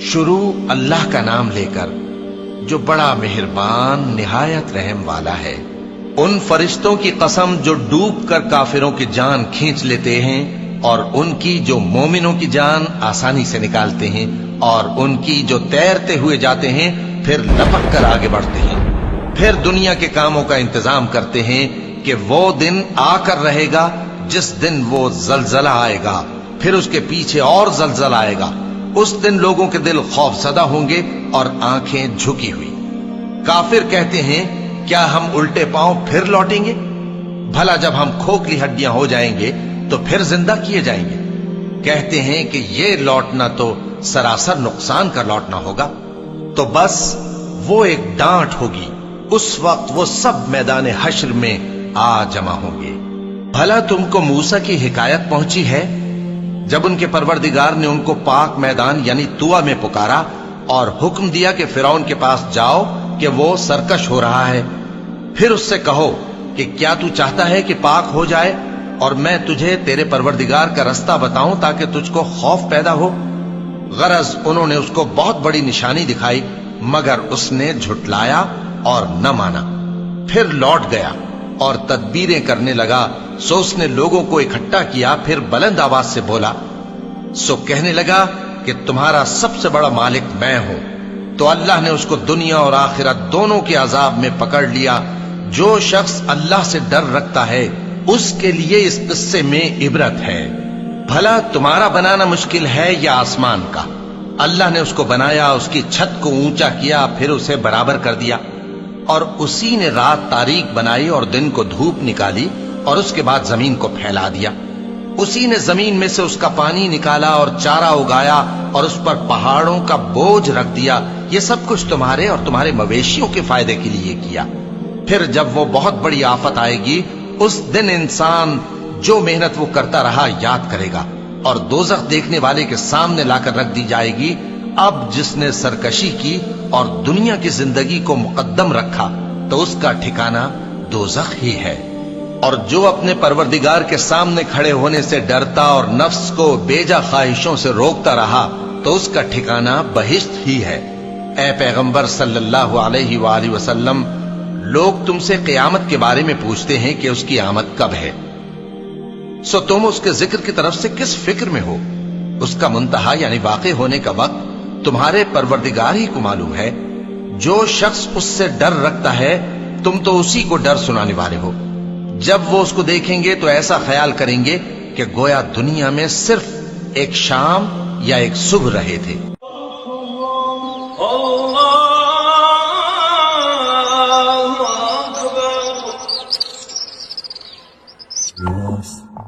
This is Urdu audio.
شروع اللہ کا نام لے کر جو بڑا مہربان نہایت رحم والا ہے۔ ان فرشتوں کی قسم جو ڈوب کر کافروں کی جان کھینچ لیتے ہیں، اور ان کی جو مومنوں کی جان آسانی سے نکالتے ہیں، اور ان کی جو تیرتے ہوئے جاتے ہیں پھر لپک کر آگے بڑھتے ہیں، پھر دنیا کے کاموں کا انتظام کرتے ہیں کہ وہ دن آ کر رہے گا جس دن وہ زلزلہ آئے گا، پھر اس کے پیچھے اور زلزلہ آئے گا۔ اس دن لوگوں کے دل خوف زدہ ہوں گے اور آنکھیں جھکی ہوئی۔ کافر کہتے ہیں کیا ہم الٹے پاؤں پھر لوٹیں گے؟ بھلا جب ہم کھوکھلی ہڈیاں ہو جائیں گے تو پھر زندہ کیے جائیں گے؟ کہتے ہیں کہ یہ لوٹنا تو سراسر نقصان کا لوٹنا ہوگا۔ تو بس وہ ایک ڈانٹ ہوگی، اس وقت وہ سب میدان حشر میں آ جمع ہوں گے۔ بھلا تم کو موسیٰ کی حکایت پہنچی ہے جب ان کے پروردگار نے ان کو پاک میدان یعنی طویٰ میں پکارا اور حکم دیا کہ فرعون کے پاس جاؤ کہ وہ سرکش ہو رہا ہے، پھر اس سے کہو کہ کیا تو چاہتا ہے کہ پاک ہو جائے اور میں تجھے تیرے پروردگار کا رستہ بتاؤں تاکہ تجھ کو خوف پیدا ہو؟ غرض انہوں نے اس کو بہت بڑی نشانی دکھائی مگر اس نے جھٹلایا اور نہ مانا۔ پھر لوٹ گیا اور تدبیریں کرنے لگا، سو اس نے لوگوں کو اکٹھا کیا، پھر بلند آواز سے بولا، سو کہنے لگا کہ تمہارا سب سے بڑا مالک میں ہوں۔ تو اللہ نے اس کو دنیا اور آخرت دونوں کے عذاب میں پکڑ لیا۔ جو شخص اللہ سے ڈر رکھتا ہے اس کے لیے اس قصے میں عبرت ہے۔ بھلا تمہارا بنانا مشکل ہے یا آسمان کا؟ اللہ نے اس کو بنایا، اس کی چھت کو اونچا کیا، پھر اسے برابر کر دیا، اور اسی نے رات تاریک بنائی اور دن کو دھوپ نکالی، اور اس کے بعد زمین کو پھیلا دیا۔ اسی نے زمین میں سے اس کا پانی نکالا اور چارہ اگایا اور اس پر پہاڑوں کا بوجھ رکھ دیا۔ یہ سب کچھ تمہارے اور تمہارے مویشیوں کے فائدے کے لیے کیا۔ پھر جب وہ بہت بڑی آفت آئے گی اس دن انسان جو محنت وہ کرتا رہا یاد کرے گا، اور دوزخ دیکھنے والے کے سامنے لا کر رکھ دی جائے گی۔ اب جس نے سرکشی کی اور دنیا کی زندگی کو مقدم رکھا تو اس کا ٹھکانہ دوزخ ہی ہے، اور جو اپنے پروردگار کے سامنے کھڑے ہونے سے ڈرتا اور نفس کو بیجا خواہشوں سے روکتا رہا تو اس کا ٹھکانہ بہشت ہی ہے۔ اے پیغمبر صلی اللہ علیہ وآلہ وسلم، لوگ تم سے قیامت کے بارے میں پوچھتے ہیں کہ اس کی آمد کب ہے، سو تم اس کے ذکر کی طرف سے کس فکر میں ہو؟ اس کا منتہا یعنی واقع ہونے کا وقت تمہارے پروردگار ہی کو معلوم ہے۔ جو شخص اس سے ڈر رکھتا ہے تم تو اسی کو ڈر سنانے والے ہو۔ جب وہ اس کو دیکھیں گے تو ایسا خیال کریں گے کہ گویا دنیا میں صرف ایک شام یا ایک صبح رہے تھے۔ اللہ